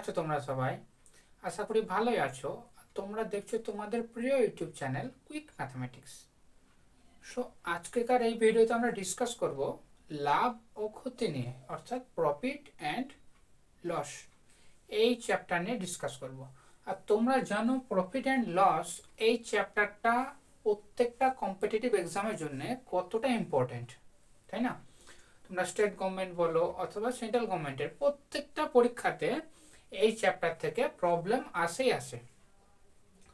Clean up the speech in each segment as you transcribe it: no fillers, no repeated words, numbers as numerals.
আছো তোমরা সবাই? আশা করি ভালোই আছো। তোমরা দেখছো তোমাদের প্রিয় YouTube channel quick mathematics. So আজকেকার এই ভিডিওতে আমরা ডিসকাস করব লাভ ও ক্ষতি নিয়ে, অর্থাৎ প্রফিট অ্যান্ড লস। এই চ্যাপ্টার নিয়ে ডিসকাস করব। আর তোমরা জানো প্রফিট অ্যান্ড লস এই চ্যাপ্টারটা প্রত্যেকটা কম্পিটিটিভ এক্সামের জন্য কতটা ইম্পর্টেন্ট, তাই না? তোমরা স্টেট গভর্নমেন্ট বলো অথবা সেন্ট্রাল গভর্নমেন্টের প্রত্যেকটা পরীক্ষাতে এই চ্যাপ্টার থেকে প্রবলেম আসেই আসে।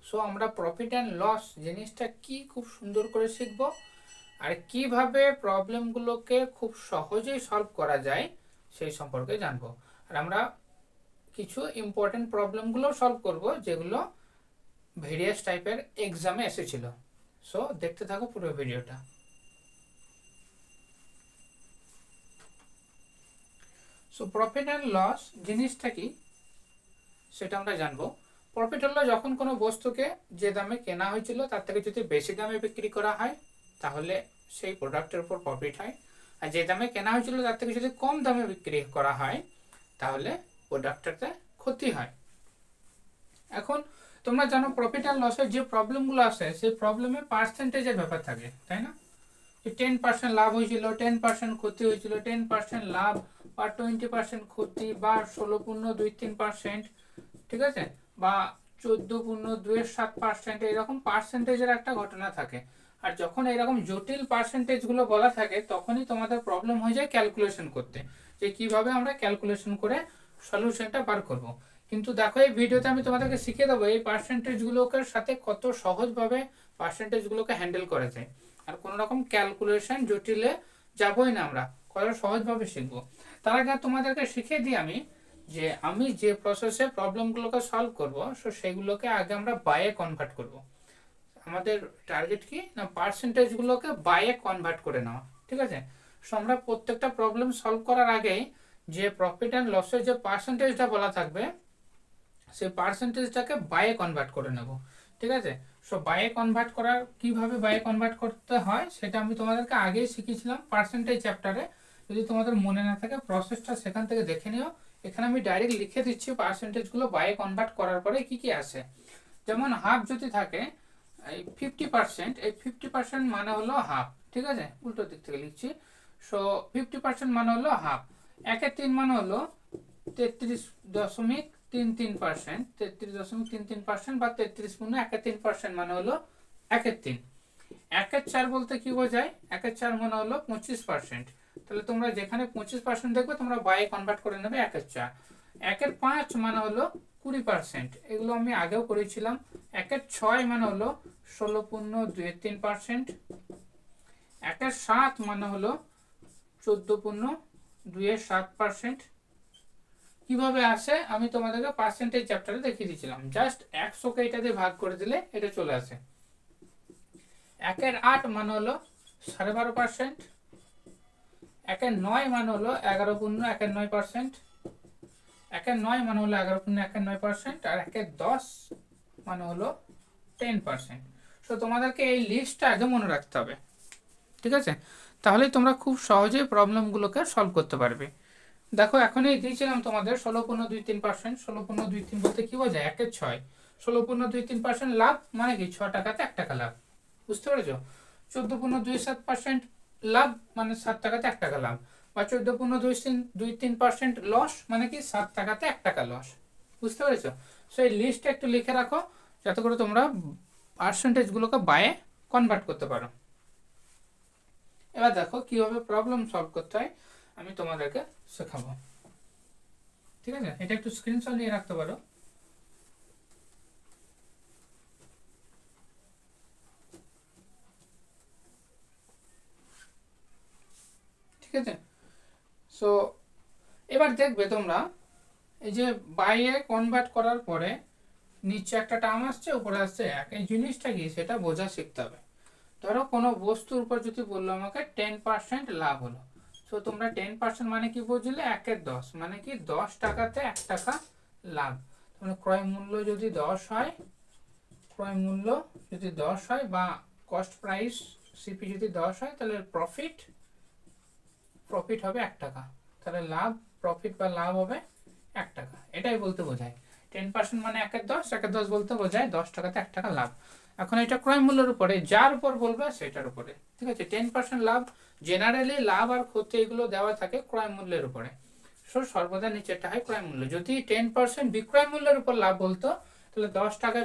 সো আমরা প্রফিট অ্যান্ড লস জিনিসটা কি খুব সুন্দর করে শিখব, আর কিভাবে প্রবলেমগুলোকে খুব সহজেই সলভ করা যায় সেই সম্পর্কে জানবো। আর আমরা কিছু ইম্পর্টেন্ট প্রবলেমগুলো সলভ করব যেগুলো ভেরিয়াস টাইপের এক্সামে এসেছিল। সো দেখতে থাকো পুরো ভিডিওটা। সো প্রফিট অ্যান্ড লস জিনিসটা কি সেটা আমরা জানবো। প্রফিট হলো যখন কোনো বস্তুকে যে দামে কেনা হয়েছিল তার থেকে যদি বেশি দামে বিক্রি করা হয় তাহলে সেই প্রোডাক্টের উপর প্রফিট হয়, আর যে দামে কেনা হয়েছিল তার থেকে যদি কম দামে বিক্রি করা হয় তাহলে প্রোডাক্টটাতে ক্ষতি হয়। এখন তোমরা জানো প্রফিট অ্যান্ড লসের যে প্রবলেমগুলো আসে সেই প্রবলেমে পার্সেন্টেজের ব্যাপার থাকে, তাই না? 10% লাভ হয়েছিল, 10% ক্ষতি হয়েছিল, 10% লাভ বা 20% ক্ষতি বা 16.23%, ঠিক আছে, বা 14.27%, এরকম পার্সেন্টেজের একটা ঘটনা থাকে। আর যখন এরকম জটিল পার্সেন্টেজগুলো বলা থাকে তখনই তোমাদের প্রবলেম হয়ে যায় ক্যালকুলেশন করতে, যে কিভাবে আমরা ক্যালকুলেশন করে সলিউশনটা বার করব। কিন্তু দেখো এই ভিডিওতে আমি তোমাদেরকে শিখিয়ে দেবো এই পার্সেন্টেজগুলোকে সাথে কত সহজভাবে পার্সেন্টেজগুলোকে হ্যান্ডেল করা যায়। আর কোনো রকম ক্যালকুলেশন জটিলে যাবই না, আমরা কত সহজভাবে শিখবো। তার আগে তোমাদেরকে শিখিয়ে দিই আমি যে প্রসেসে প্রবলেমগুলোকে সলভ করব, সো সেগুলোকে আগে আমরা বাইয়ে কনভার্ট করব। আমাদের টার্গেট কি না, পার্সেন্টেজগুলোকে বাইয়ে কনভার্ট করে নেওয়া, ঠিক আছে? সো আমরা প্রত্যেকটা প্রবলেম সলভ করার আগেই যে প্রফিট অ্যান্ড লসের যে পার্সেন্টেজটা বলা থাকবে সেই পার্সেন্টেজটাকে বাইয়ে কনভার্ট করে নেব, ঠিক আছে? সো বাইয়ে কনভার্ট করার কিভাবে বাইয়ে কনভার্ট করতে হয় সেটা আমি তোমাদেরকে আগেই শিখিয়েছিলাম পার্সেন্টেজ চ্যাপ্টারে। যদি তোমাদের মনে না থাকে প্রসেসটা সেখান থেকে দেখে নিও। এখানে আমি ডাইরেক্ট লিখে দিচ্ছি পার্সেন্টেজগুলো বাইয়ে কনভার্ট করার পরে কি কি আসে। যেমন হাফ যদি থাকে এই 50%, এই 50% মানে হলো হাফ, ঠিক আছে? উল্টো দিক থেকে লিখছি। সো 50% মানে হলো হাফ। 1/3 মানে হলো 33.33%, 33.33% বা 33.1/3% মানে হলো 1/3। 1/4 বলতে কি বোঝায়? 1/4 মানে হলো 25%। তাহলে তোমরা যেখানে 25% দেখবে তোমরা বাইয়ে কনভার্ট করে নেবে 1/4। 1/5 মানে হলো 20%, এগুলো আমি আগেও করেছিলাম। 1/6 মানে হলো 16.23%। 1/7 মানে হলো 14.27%। কিভাবে আসে আমি তোমাদেরকে পার্সেন্টেজ চ্যাপ্টারে দেখিয়ে দিয়েছিলাম। জাস্ট 100কে এটা দিয়ে ভাগ করে দিলে এটা চলে আসে। 1/8 মানে হলো 12.5%। 1/9 মানে হলো 11.19%। 1/9 মানে হলো 11.19%। আর 1/10 মানে হলো 10%। সো তোমাদেরকে এই লিস্টটা আগে মনে রাখতে হবে, ঠিক আছে? তাহলে তোমরা খুব সহজেই প্রবলেমগুলোকে সলভ করতে পারবে। দেখো এখনই দিয়েছিলাম তোমাদের 16.23%। 16.23 বলতে কি বোঝায়? 1/6। 16.23% লাভ মানে কি 6 টাকাতে 1 টাকা লাভ, বুঝতে পেরেছো? 14.27% লাভ মানে 7 টাকাতে 1 টাকা লাভ, বা 14.23% লস মানে কি 7 টাকাতে 1 টাকা লস, বুঝতে পেরেছো? সো এই লিস্টটা একটু লিখে রাখো যাতে করে তোমরা পার্সেন্টেজগুলোকে বাইয়ে কনভার্ট করতে পারো। এবার দেখো কিভাবে প্রবলেম সলভ করতে হয় আমি তোমাদেরকে শেখাবো, ঠিক আছে? এটা একটু স্ক্রিনশট নিয়ে রাখতে পারো। ঠিক আছে, সো এবার দেখবে তোমরা এই যে বাইয়ে কনভার্ট করার পরে নিচে একটা টার্ম আসছে উপরে আসছে এক, এই জিনিসটা কি সেটা বোঝা শিখতে হবে। ধরো কোনো বস্তুর উপর যদি বললো আমাকে 10% লাভ হলো, সো তোমরা 10% মানে কি বুঝলে? 1/10 মানে কি 10 টাকাতে 1 টাকা লাভ। মানে ক্রয় মূল্য যদি 10 হয়, ক্রয় মূল্য যদি 10 হয় বা কস্ট প্রাইস সিপি যদি 10 হয় তাহলে প্রফিট হবে 1 টাকা। তাহলে লাভ, প্রফিট বা লাভ হবে 1 টাকা, এটাই বলতে বোঝায়। 10% মানে 1/10, 1/10 বলতে বোঝায় 10 টাকাতে 1 টাকা লাভ। এখন এটা ক্রয় মূল্যের উপরে, যার উপর বলবে সেটার উপরে, ঠিক আছে। 10% লাভ, জেনারেলি লাভ আর ক্ষতি এগুলো দেওয়া থাকে ক্রয় মূল্যের উপরে। সর্বদা নিচেরটা হয় ক্রয় মূল্য। যদি 10% বিক্রয় মূল্যের উপর লাভ বলতো, তাহলে 10 টাকা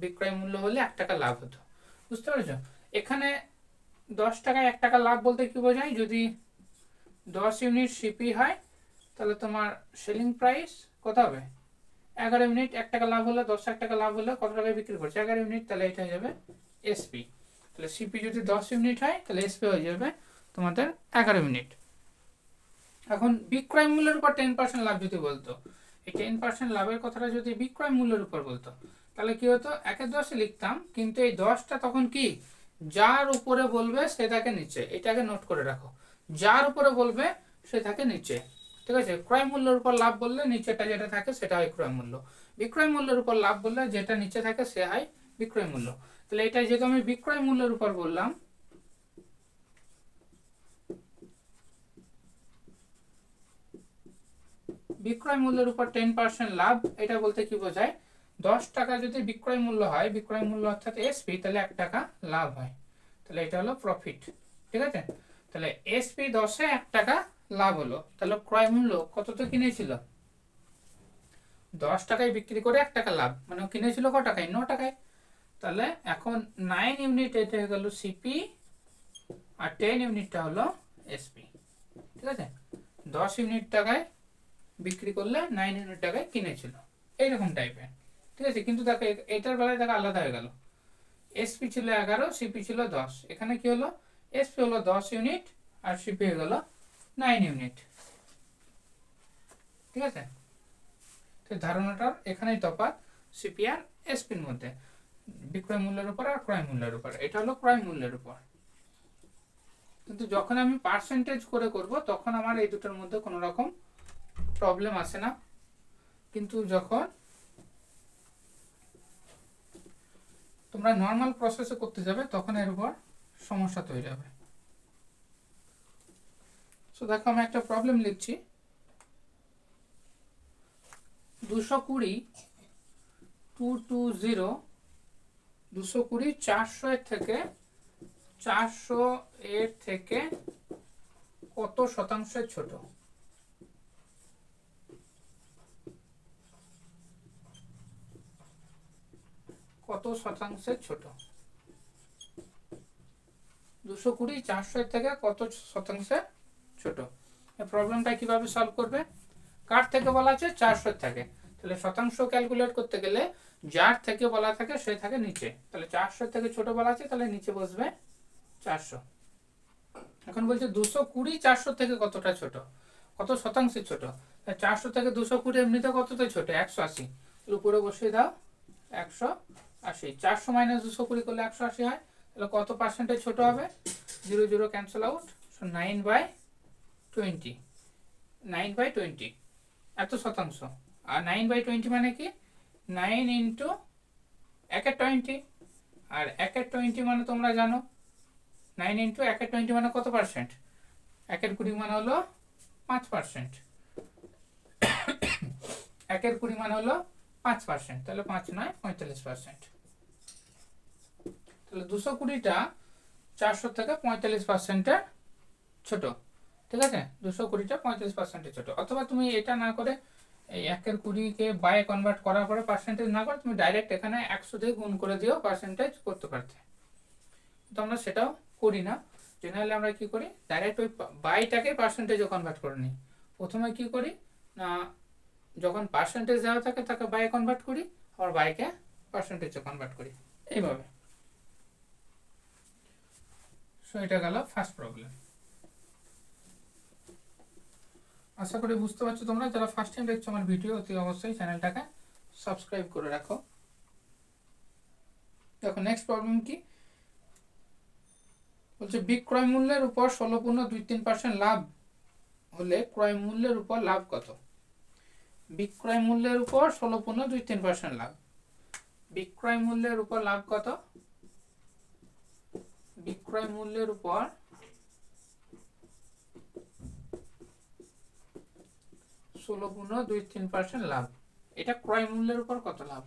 বিক্রয় মূল্য হলে 1 টাকা লাভ হতো। বুঝতে পেরেছো? এখানে 10 টাকায় 1 টাকা লাভ বলতে কি বোঝায়, যদি 10 ইউনিট সিপি হয় তাহলে তোমার সেলিং প্রাইস কত হবে, 11 ইউনিট। 1 টাকা লাভ হলে 10 টাকা লাভ হলে কত টাকায় বিক্রি করছে, 11 ইউনিট, তাহলে এটা হয়ে যাবে এসপি। তাহলে সিপি যদি 10 ইউনিট হয় তাহলে এসপি হয়ে যাবে তোমাদের 11 ইউনিট। এখন বিক্রয় মূল্যের উপর 10% লাভ যদি বলতো, এই 10% লাভের কথাটা যদি বিক্রয় মূল্যের উপর বলতো, তাহলে কি হতো, 1/10 লিখতাম, কিন্তু এই 10টা তখন কি, যার উপরে বলবে সে থাকে নিচে। এটাকে নোট করে রাখো, যার উপরে বলবে সে থাকে নিচে, ঠিক আছে। ক্রয় মূল্যের উপর লাভ বললে নিচেটা যেটা থাকে সেটা হয় ক্রয় মূল্য, বিক্রয় মূল্যের উপর লাভ বললে যেটা নিচে থাকে সে হয় বিক্রয় মূল্য। তাহলে এটা যেহেতু আমি বিক্রয় মূল্যের উপর বললাম, বিক্রয় মূল্যের উপর 10% লাভ, এটা বলতে কি বোঝায়, 10 টাকা যদি বিক্রয় মূল্য হয়, বিক্রয় মূল্য অর্থাৎ এসপি, তাহলে 1 টাকা লাভ হয়, তাহলে এটা হলো প্রফিট, ঠিক আছে। তাহলে এসপি 10-এ 1 টাকা লাভ হলো, তাহলে ক্রয় মূল্য কততে কিনেছিল, 10 টাকায় বিক্রি করে 1 টাকা লাভ, মানে কিনেছিল কত টাকায়, 9 টাকায়। তাহলে এখন 9 ইউনিট এটা হয়ে গেল সিপি, আর 10 ইউনিটটা হলো এসপি, ঠিক আছে। 10 ইউনিট টাকায় বিক্রি করলে 9 ইউনিট টাকায় কিনেছিল, এইরকম টাইপের, ঠিক আছে। কিন্তু দেখো এটার বেলায় দেখো আলাদা হয়ে গেল, এসপি ছিল 11, সিপি ছিল 10। এখানে কি হলো, এসপি হলো 10 ইউনিট আর সিপি হয়ে গেল 9 ইউনিট, ঠিক আছে। তো ধারণাটার এখানেই তফাৎ সিপি আর এসপির মধ্যে, বিক্রয় মূল্যের উপর আর ক্রয় মূল্যের উপর। এটা হলো ক্রয় মূল্যের উপর। কিন্তু যখন আমি পার্সেন্টেজ করে করব তখন আমার এই দুটোর মধ্যে কোনো রকম প্রবলেম আসে না, কিন্তু যখন তোমরা নর্মাল প্রসেসে করতে যাবে তখন এর উপর সমস্যা তৈরি হবে। সো দেখো আমি একটা প্রবলেম লিখছি, 220 400 এর থেকে 400 এর থেকে কত শতাংশের ছোট, কত শতাংশের ছোট, 220 400 এর থেকে কত শতাংশের ছোট। এই প্রবলেমটা কিভাবে সলভ করবে, কার থেকে বলা আছে, 400 থেকে, তাহলে শতাংশ ক্যালকুলেট করতে গেলে যার থেকে বলা থাকে সে থাকে নিচে, তাহলে 400 থেকে ছোট বলা আছে তাহলে নিচে বসবে 400। এখন বলছে 220 400 থেকে কতটা ছোট, কত শতাংশে ছোট, 400 থেকে 220 এমনিতে কতটা ছোট, 180, উপরে বসিয়ে দাও 180, 400 মাইনাস 220 করলে 180 হয়, তাহলে কত পার্সেন্টেজ ছোট হবে, 0 0 ক্যান্সেল আউট, 9/20, 9/20 এত শতাংশ। আর 9/20 মানে কি, 9 ইন্টু 1/20, আর 1/20 মানে তোমরা জানো 9 ইন্টু 1/20 মানে কত পার্সেন্ট, 1/20 মানে হলো 5%, 1/20 মানে হলো 5%, তাহলে 5 নয় 45%। তাহলে 220টা 400 থেকে 45%-এর ছোট, ঠিক আছে। 220টা 45%-এর ছোট। অথবা তুমি এটা না করে এই 1/20-কে বাই কনভার্ট করার পরে পার্সেন্টেজ না করে তুমি ডাইরেক্ট এখানে 100 দিয়ে গুণ করে দিও পার্সেন্টেজ করতে পারতে, তো আমরা সেটাও করি না। জেনারেলি আমরা কি করি, ডাইরেক্ট ওই বাইটাকে পার্সেন্টেজে কনভার্ট করে নিই। প্রথমে কি করি না, যখন পার্সেন্টেজ দেওয়া থাকে তাকে বাই কনভার্ট করি, আবার বাইকে পার্সেন্টেজে কনভার্ট করি, এইভাবে। সো এটা গেল ফার্স্ট প্রবলেম। আশা করি বুঝতে পারছো তোমরা, যারা ফার্স্ট টাইম দেখছো আমার ভিডিও, অতি অবশ্যই চ্যানেলটাকে সাবস্ক্রাইব করে রাখো। দেখো নেক্সট প্রবলেম কি বলছে, বিক্রয় মূল্যের উপর 16.23% লাভ হলে ক্রয় মূল্যের উপর লাভ কত। বিক্রয় মূল্যের উপর 16.23% লাভ, বিক্রয় মূল্যের উপর লাভ কত, বিক্রয় মূল্যের উপর 16.23% 16.23% লাভ। এটা ক্রয় মূল্যের উপর কত লাভ?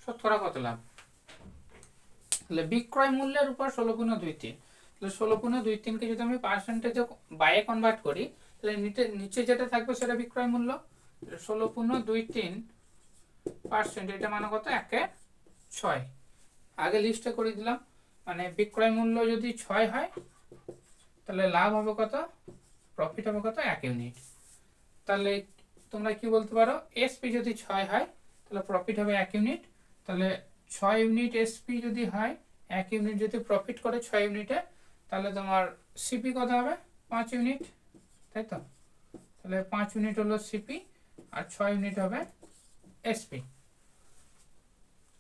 শতকরা কত লাভ? তাহলে বিক্রয় মূল্যের উপর 16.23, তাহলে 16.23 কে যদি আমি পার্সেন্টেজে বাইয়ে কনভার্ট করি, তাহলে নিচে যেটা থাকবে সেটা বিক্রয় মূল্য। 16.23%, এটা মানে কত? 1/6। আগে লিস্টে করে দিলাম, মানে বিক্রয় মূল্য যদি 6 হয় তাহলে লাভ হবে কত? প্রফিট হবে কত? 1 ইউনিট। তাহলে তোমরা কি বলতে পারো, এসপি যদি 6 হয় তাহলে প্রফিট হবে 1 ইউনিট। তাহলে 6 ইউনিট এসপি যদি হয়, 1 ইউনিট যদি প্রফিট করে 6 ইউনিটে, তাহলে তোমার সিপি কত হবে? 5 ইউনিট, তাই তো? তাহলে 5 ইউনিট হলো সিপি আর 6 ইউনিট হবে এসপি।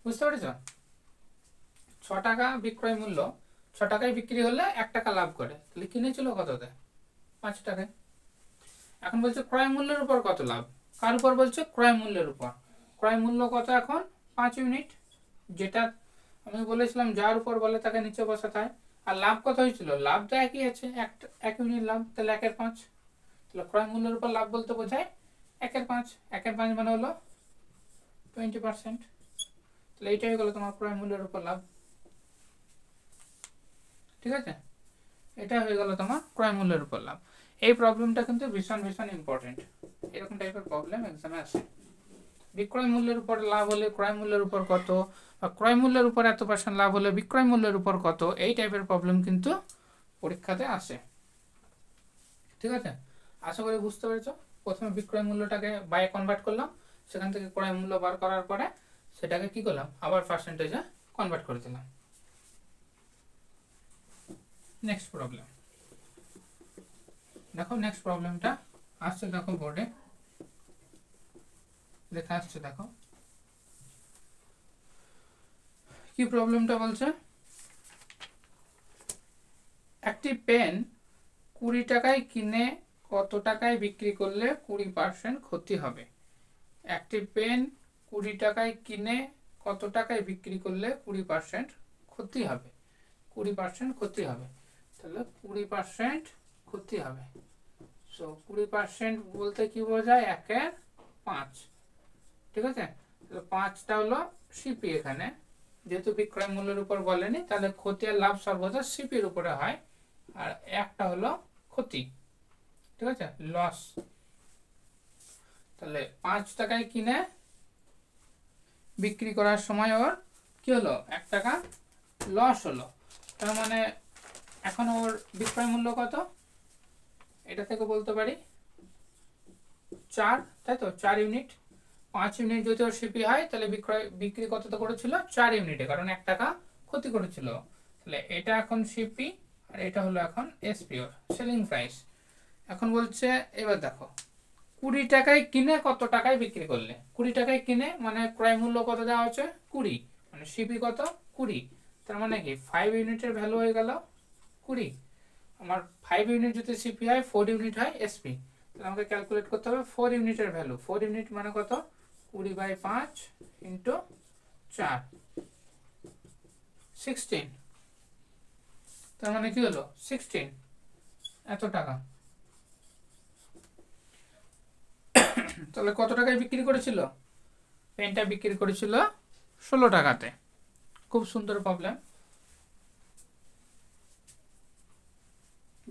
বুঝতে পেরেছ? 6 টাকা বিক্রয় মূল্য, 6 টাকায় বিক্রি হলে 1 টাকা লাভ করে, তাহলে কিনেছিল কততে? 5 টাকায়। এখন বলছে ক্রয় মূল্যের উপর কত লাভ। কার উপর বলছে? ক্রয় মূল্যের উপর। ক্রয় মূল্য কত এখন? 5 ইউনিট, যেটা আমি বলেছিলাম যার উপর বলে তাকে নিচে বসাতে হয়। আর লাভ কত হয়েছিল? লাভ তো একই আছে, 1 ইউনিট লাভ, তাহলে 1/5। তাহলে ক্রয় মূল্যের উপর লাভ বলতে বোঝায় 1/5। 1/5 মানে হলো 20%। তাহলে এইটাই হলো তোমার ক্রয় মূল্যের উপর লাভ। ঠিক আছে, এটা হয়ে গেল তোমার ক্রয় মূল্যের উপর লাভ। এই প্রবলেমটা কিন্তু ভীষণ ভীষণ ইম্পর্টেন্ট। এরকম টাইপের প্রবলেম এক্সামে আসে। বিক্রয় মূল্যের উপর লাভ হলে ক্রয় মূল্যের উপর কত, বা ক্রয় মূল্যের উপর এত % লাভ হলে বিক্রয় মূল্যের উপর কত, এই টাইপের প্রবলেম কিন্তু পরীক্ষাতে আসে। ঠিক আছে, আশা করি বুঝতে পেরেছো। প্রথমে বিক্রয় মূল্যটাকে বাইয়ে কনভার্ট করলাম, সেখান থেকে ক্রয় মূল্য বার করার পরে সেটাকে কি করলাম? আবার পার্সেন্টেজে কনভার্ট করে দিলাম। নেক্সট প্রবলেম দেখো, নেক্সট প্রবলেমটা আসছে, দেখো বোর্ডে লেখা আসছে, দেখো কি প্রবলেমটা বলছে। একটি পেন 20 টাকায় কিনে কত টাকায় বিক্রি করলে 20% ক্ষতি হবে? একটি পেন 20 টাকায় কিনে কত টাকায় বিক্রি করলে 20% ক্ষতি হবে? 20% ক্ষতি হবে, তাহলে 20% ক্ষতি হবে। সো 20% বলতে কি বোঝায়? 1/5। ঠিক আছে, তাহলে 5টা হলো সিপি। এখানে যেহেতু বিক্রয় মূল্যের উপর বলেনি, তাহলে ক্ষতি আর লাভ সর্বদা সিপির উপরে হয়, আর একটা হলো ক্ষতি। ঠিক আছে, লস। তাহলে 5 টাকায় কিনে বিক্রি করার সময় ওর কি হলো? 1 টাকা লস হলো। তার মানে এখন ওর বিক্রয় মূল্য কত? এটা থেকে বলতে পারি 4, তাই তো? 4 ইউনিট। 5 ইউনিট যদি ওর সিপি হয়, তাহলে বিক্রি কতটা করেছিল? 4 ইউনিটে, কারণ 1 টাকা ক্ষতি করেছিল। তাহলে এটা এখন সিপি আর এটা হলো এখন এসপি, ওর সেলিং প্রাইস। এখন বলছে, এবার দেখো 20 টাকায় কিনে কত টাকায় বিক্রি করলে। 20 টাকায় কিনে মানে ক্রয় মূল্য কত দেওয়া হচ্ছে? 20, মানে সিপি কত? 20। তার মানে কি 5 ইউনিটের ভ্যালু হয়ে গেল 20। আমার 5 ইউনিট যদি সিপি হয়, 4 ইউনিট হয় এসপি, তাহলে আমাকে ক্যালকুলেট করতে হবে 4 ইউনিটের ভ্যালু। 4 ইউনিট মানে কত? 20/5 ইন্টু 4, 16। তার মানে কি হলো? 16 এত টাকা। তাহলে কত টাকায় বিক্রি করেছিল? পেনটা বিক্রি করেছিল 16 টাকাতে। খুব সুন্দর প্রবলেম।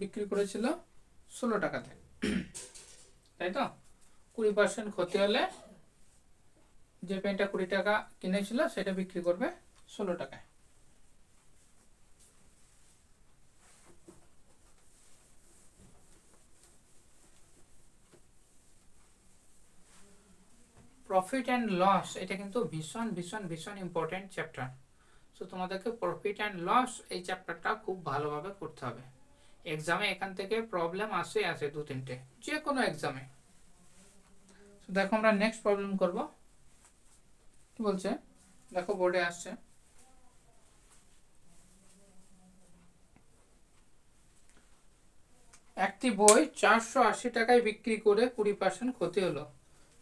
বিক্রি করেছিল 16 টাকাতে, তাই তো? 20% ক্ষতি হলে যে পেনটা 20 টাকা কিনেছিল সেটা বিক্রি করবে 16 টাকায়। প্রফিট অ্যান্ড লস, এটা কিন্তু ভীষণ ভীষণ ভীষণ ইম্পর্টেন্ট চ্যাপ্টার। সো তোমাদেরকে প্রফিট অ্যান্ড লস এই চ্যাপ্টারটা খুব ভালোভাবে করতে হবে। এক্সামে এখান থেকে প্রবলেম আসে 2-3টে, যে কোনো এক্সামে। দেখো আমরা নেক্সট প্রবলেম করব। কি বলছে দেখো, বোর্ডে আসছে, একটি বই 480 টাকায় বিক্রি করে 20% ক্ষতি হলো,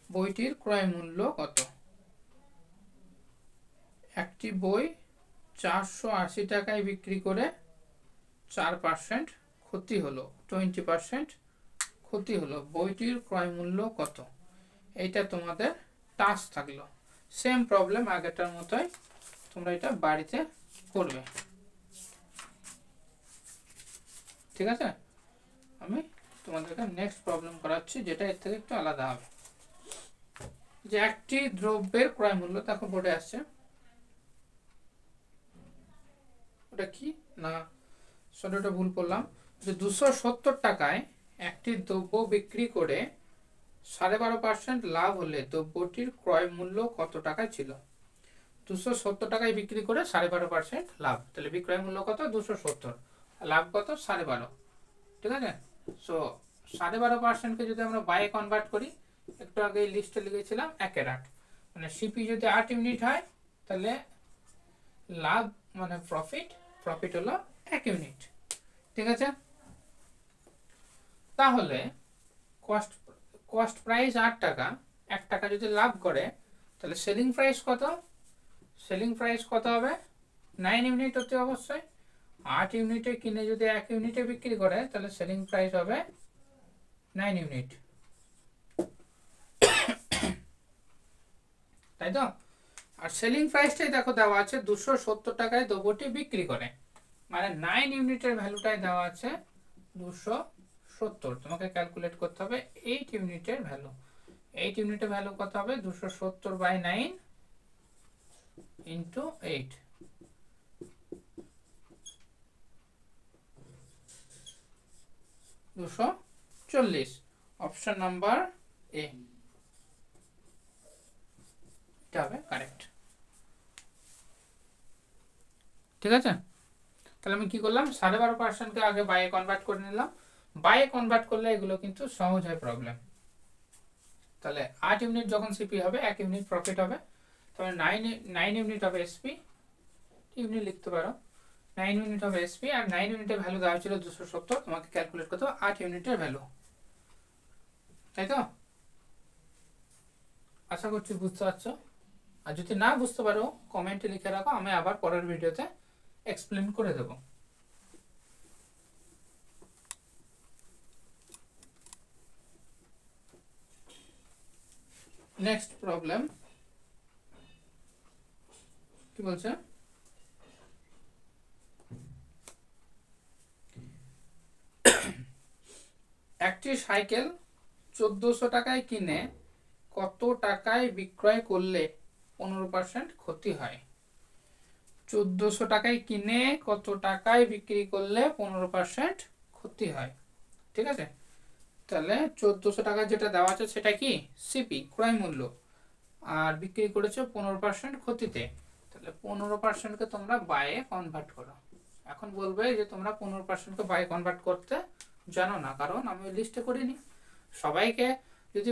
বইটির ক্রয় মূল্য কত? একটি বই 480 টাকায় বিক্রি করে 4% ক্ষতি হলো, 20% ক্ষতি হলো, বইটির ক্রয় মূল্য কত? এইটা তোমাদের টাস্ক থাকলো। সেম প্রবলেম আগেরটার মতোই তোমরা এটা বাড়িতে করবে, ঠিক আছে? আমি তোমাদেরকে নেক্সট প্রবলেম করাচ্ছি, যেটা এর থেকে একটু আলাদা হবে। যে একটি দ্রব্যের ক্রয় মূল্য, দেখো বোর্ডে আসছে, ওটা কি না, সরি ওটা ভুল করলাম, যে 270 টাকায় একটি দ্রব্য বিক্রি করে 12.5% লাভ হলে দ্রব্যটির ক্রয় মূল্য কত টাকায় ছিল? 270 টাকায় বিক্রি করে 12.5% লাভ, তাহলে বিক্রয় মূল্য কত? 270, লাভ কত? 12.5, ঠিক আছে? সো 12.5%কে যদি আমরা বাই কনভার্ট করি, একটু আগে লিস্টে লিখেছিলাম 1/8, মানে সিপি যদি 8 ইউনিট হয় তাহলে লাভ মানে প্রফিট হলো 1 ইউনিট, ঠিক আছে? তাহলে কস্ট প্রাইস 8 টাকা, 1 টাকা যদি লাভ করে তাহলে সেলিং প্রাইস কত? সেলিং প্রাইস কত হবে? 9 ইউনিট হতে অবশ্যই। 8 ইউনিটে কিনে যদি 1 ইউনিটে বিক্রি করে তাহলে সেলিং প্রাইস হবে 9 ইউনিট, তাই তো? আর সেলিং প্রাইসটাই দেখো দেওয়া আছে 270 টাকায় দ্রব্যটি বিক্রি করে, মানে 9 ইউনিটের ভ্যালুটাই দেওয়া আছে 270। তোমাকে ক্যালকুলেট করতে হবে 8 ইউনিটের ভ্যালু। 8 ইউনিটের ভ্যালু কত হবে? 270/9 ইন্টু 8, 240। অপশন নাম্বার এ এটা হবে কারেক্ট, ঠিক আছে? তাহলে আমি কি করলাম, 12.5%কে আগে বাইয়ে কনভার্ট করে নিলাম। বাইয়ে কনভার্ট করলে এগুলো কিন্তু সহজ হয় প্রবলেম। তাহলে 8 ইউনিট যখন সিপি হবে 1 ইউনিট প্রফিট হবে, তাহলে 9 ইউনিট হবে এসপি, ইউনিট লিখতে পারো, 9 ইউনিট হবে এসপি, আর 9 ইউনিটের ভ্যালু দেওয়া ছিল 270, তোমাকে ক্যালকুলেট করতে হবে 8 ইউনিটের ভ্যালু, তাই তো? আশা করছি বুঝতে পারছো। আর যদি না বুঝতে পারো কমেন্টে লিখে রাখো, আমি আবার পরের ভিডিওতে এক্সপ্লেন করে দেব। নেক্সট প্রবলেম কি বলছে, একটি সাইকেল 1400 টাকায় কিনে কত টাকায় বিক্রয় করলে 15% ক্ষতি হয়? 1400 টাকায় কিনে কত টাকায় বিক্রি করলে 15% ক্ষতি হয়, ঠিক আছে? তাহলে 1400 টাকা যেটা দেওয়া আছে সেটা কি? সিপি, ক্রয় মূল্য, আর বিক্রি করেছে 15% ক্ষতিতে, তাহলে 15%কে তোমরা বাইয়ে কনভার্ট করো। এখন বলবে যে তোমরা 15%কে বাইয়ে কনভার্ট করতে জানো না, কারণ আমি লিস্টে করিনি। সবাইকে যদি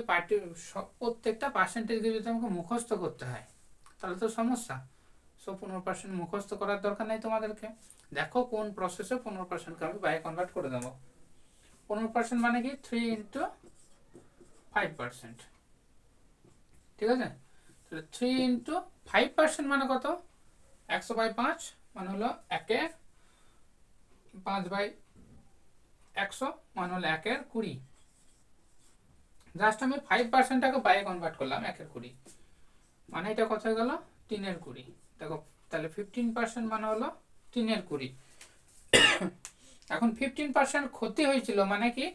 প্রত্যেকটা পার্সেন্টেজকে যদি আমাকে মুখস্থ করতে হয় তাহলে তো সমস্যা। সো 15% মুখস্থ করার দরকার নেই তোমাদেরকে। দেখো কোন প্রসেসে 15%কে আমি বাইয়ে কনভার্ট করে দেবো। 15% মানে কি? 3 ইন্টু 5%, ঠিক আছে? তাহলে 3 ইন্টু 5% মানে কত? 100/5 মানে হলো 5/100 মানে হলো 1/20। জাস্ট আমি 5%টাকে বাইরে কনভার্ট করলাম 1/20, মানে এটা কত হয়ে গেল? 3/20। দেখো তাহলে 15% মানে হলো 3/20। এখন 15% ক্ষতি হয়েছিল মানে কি?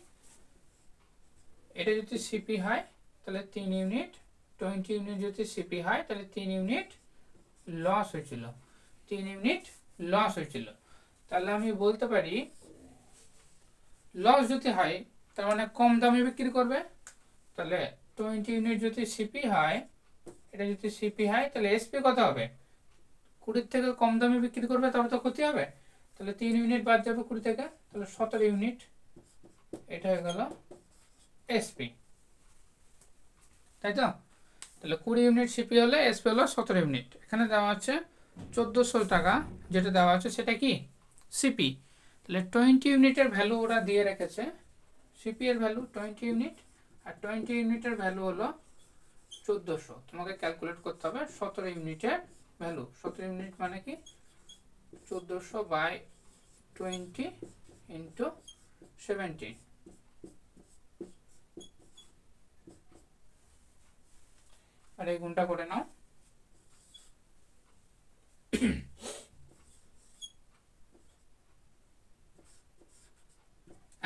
এটা যদি সিপি হয় তাহলে 3 ইউনিট, 20 ইউনিট যদি সিপি হয় তাহলে 3 ইউনিট লস হয়েছিল, 3 ইউনিট লস হয়েছিল। তাহলে আমি বলতে পারি লস যদি হয় তার মানে কম দামে বিক্রি করবে। তাহলে 20 ইউনিট যদি সিপি হয়, এটা যদি সিপি হয় তাহলে এসপি কত হবে? 20 থেকে কম দামে বিক্রি করবে, তবে তো ক্ষতি হবে। তাহলে 3 ইউনিট বাদ যাবে 20 থেকে, তাহলে 17 ইউনিট, এটা হয়ে গেল এসপি, তাই তো? তাহলে 20 ইউনিট সিপি হলে এসপি হলো 17 ইউনিট। এখানে দেওয়া আছে 1400 টাকা, যেটা দেওয়া আছে সেটা কি? সিপি। তাহলে 20 ইউনিটের ভ্যালু ওরা দিয়ে রেখেছে, সিপি এর ভ্যালু 20 ইউনিট, আর 20 ইউনিটের ভ্যালু হলো 1400। তোমাকে ক্যালকুলেট করতে হবে 17 ইউনিটের ভ্যালু। 17 ইউনিট মানে কি? 1400 বাই 20 ইন্টু 70, আর এই গুণটা করে নাও।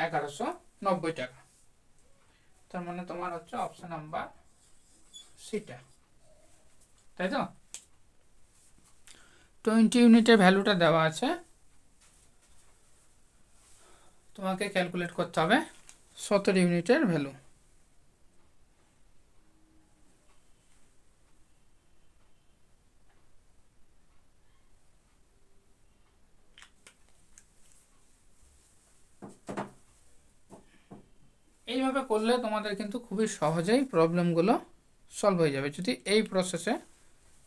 1190 টাকা। তার মানে তোমার হচ্ছে অপশন নাম্বার সিটা, তাই তো। 20 ইউনিটের ভ্যালুটা দেওয়া আছে, তোমাকে ক্যালকুলেট করতে হবে 17 ইউনিটের ভ্যালু। এইভাবে করলে তোমাদের কিন্তু খুবই সহজেই প্রবলেমগুলো সলভ হয়ে যাবে যদি এই প্রসেসে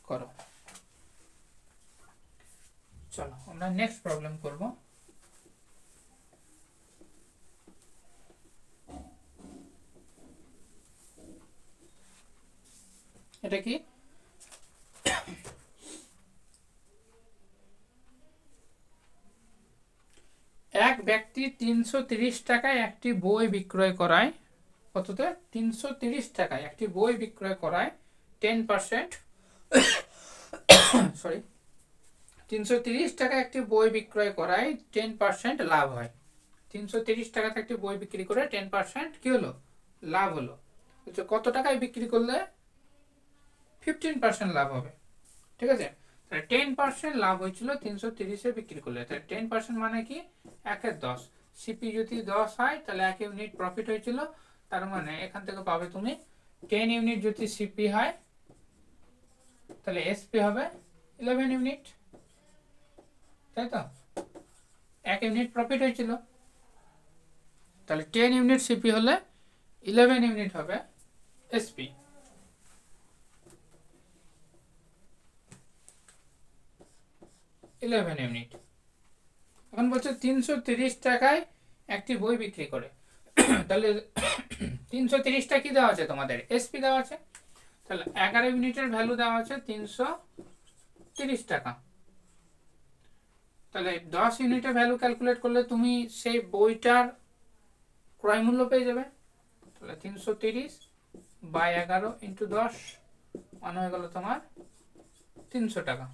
করো। চলো আমরা নেক্সট প্রবলেম করব। এটা কি, এক ব্যক্তি 330 টাকায় একটি বই বিক্রয় করায়, কততে 330 টাকায় একটি বই বিক্রয় করায় 10%, সরি 330 টাকায় একটি বই বিক্রয় করায় 10% লাভ হয়। 330 টাকাতে একটি বই বিক্রি করে 10% কি হলো, লাভ হলো। কত টাকায় বিক্রি করলে 15% লাভ হবে, ঠিক আছে। তাহলে 10% লাভ হয়েছিল 330-এ বিক্রি করলে, তাহলে 10% মানে কি 1/10। সিপি যদি 10 হয় তাহলে 1 ইউনিট প্রফিট হয়েছিল, তার মানে এখান থেকে পাবে তুমি 10 ইউনিট যদি সিপি হয় তাহলে এসপি হবে 11 ইউনিট, তাই তো। 1 ইউনিট প্রফিট হয়েছিল, তাহলে 10 ইউনিট সিপি হলে 11 ইউনিট হবে এসপি। ইউনিট। এখন বলছে 330 টাকায় একটি বই বিক্রি করে, তাহলে 330টা কি দেওয়া আছে তোমাদের, এসপি দেওয়া আছে, তাহলে 11 ইউনিটের ভ্যালু দেওয়া আছে 330 টাকা। তাহলে 10 ইউনিটের ভ্যালু ক্যালকুলেট করলে তুমি সেই বইটার ক্রয় মূল্য পেয়ে যাবে। তাহলে 330 বাই 11 ইন্টু 10 মানে হয়ে গেল তোমার 300 টাকা।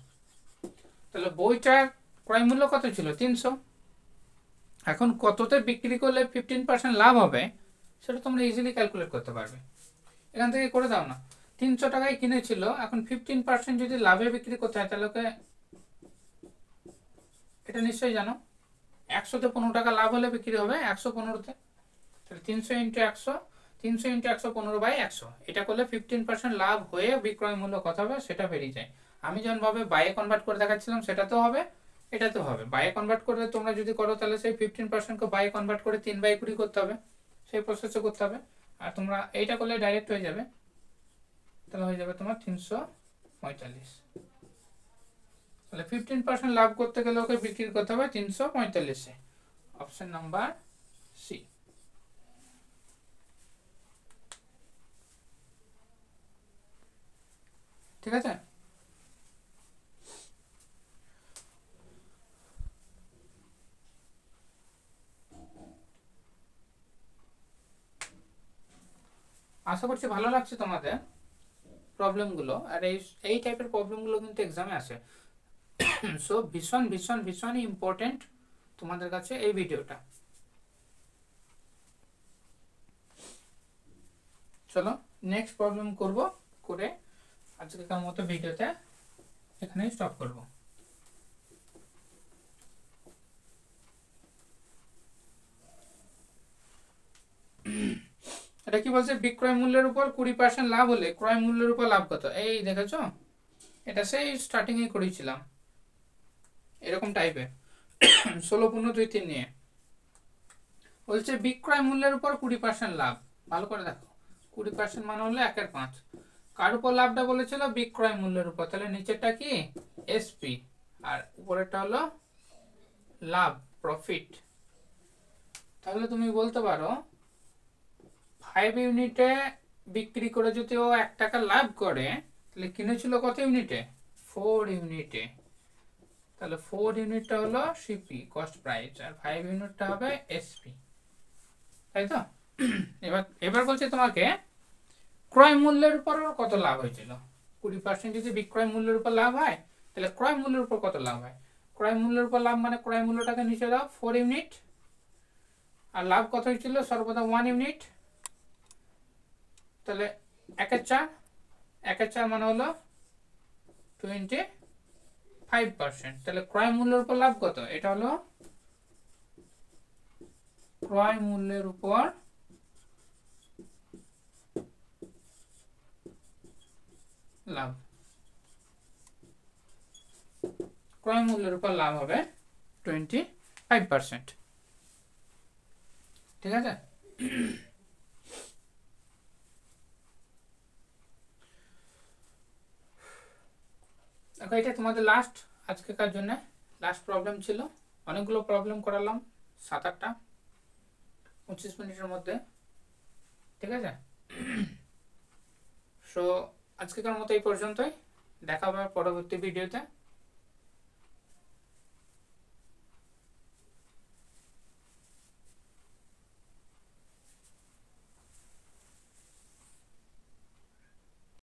তাহলে বইটার ক্রয় মূল্য কত ছিল, 300। এখন কততে বিক্রি করলে 15% লাভ হবে সেটা তোমরা ইজিলি ক্যালকুলেট করতে পারবে। এখান থেকে করে দাও না, 300 টাকায় কিনেছিল, এখন 15% যদি লাভে বিক্রি করতে হয় তাহলে ওকে, এটা নিশ্চয়ই জানো, 100-তে 15 টাকা লাভ হলে বিক্রি হবে 115-তে। তাহলে 300 ইন্টু 100, 300 ইন্টু 115 বাই 100, এটা করলে 15% লাভ হয়ে বিক্রয় মূল্য কত হবে সেটা বেরিয়ে যায়। আমি যেমন ভাবে বাইয়ে কনভার্ট করে দেখাচ্ছিলাম সেটা তো হবে, এটা তো হবে। বাইয়ে কনভার্ট করে তোমরা যদি করো তাহলে সেই 15%কে বাইয়ে কনভার্ট করে 3/20 করতে হবে, সেই প্রসেসে করতে হবে। আর তোমরা এইটা করলে ডাইরেক্ট হয়ে যাবে, তাহলে হয়ে যাবে তোমার 345। তাহলে 15% লাভ করতে গেলে ওকে বিক্রি করতে হবে 345-এ, অপশন নাম্বার সি। ঠিক আছে। আশা করছি ভালো লাগছে তোমাদের প্রবলেমগুলো, আর এই টাইপের প্রবলেমগুলো কিন্তু এক্সামে আসে। সো ভীষণ ভীষণ ভীষণই ইম্পর্টেন্ট তোমাদের কাছে এই ভিডিওটা। চলো নেক্সট প্রবলেম করব, করে আজকের মতো ভিডিওতে এখানেই স্টপ করব। এটা কি বলছে, বিক্রয় মূল্যের উপর 20% লাভ হলে ক্রয় মূল্যের উপর লাভ কত। এই দেখেছো, এটা সেই স্টার্টিং এ করেছিলাম এরকম টাইপের 16.2.3 নিয়ে। বলছে বিক্রয় মূল্যের উপর 20% লাভ, ভালো করে দেখো 20% মানে হলো 1/5। কার উপর লাভটা বলেছিল, বিক্রয় মূল্যের উপর, তাহলে নিচেরটা কি এসপি আর উপরেরটা হলো লাভ, প্রফিট। তাহলে তুমি বলতে পারো 5 ইউনিটে বিক্রি করে যদি ও 1 টাকা লাভ করে, তাহলে কিনেছিল কত ইউনিটে, 4 ইউনিটে। তাহলে 4 ইউনিটটা হলো সিপি কস্ট প্রাইস, আর 5 ইউনিটটা হবে এসপি, তাই তো? এবার এবার বলছে তোমাকে ক্রয় মূল্যের উপর কত লাভ হয়েছিল। 20% যদি বিক্রয় মূল্যের উপর লাভ হয়, তাহলে ক্রয় মূল্যের উপর কত লাভ হয়। ক্রয় মূল্যের উপর লাভ মানে ক্রয় মূল্যটাকে নিচে দাও 4 ইউনিট, আর লাভ কত হয়েছিল সর্বদা 1 ইউনিট, তাহলে 1/4, 1/4 মানে হলো 25%। তাহলে ক্রয় মূল্যের উপর লাভ কত, এটা হলো ক্রয় মূল্যের উপর লাভ, ক্রয় মূল্যের উপর লাভ হবে 25%, ঠিক আছে? দেখো এটা তোমাদের লাস্ট আজকেকার জন্য লাস্ট প্রবলেম ছিল। অনেকগুলো প্রবলেম করালাম, 7-8টা 25 মিনিটের মধ্যে, ঠিক আছে? সো আজকেকার মতো এই পর্যন্তই, দেখা হবে পরবর্তী ভিডিওতে।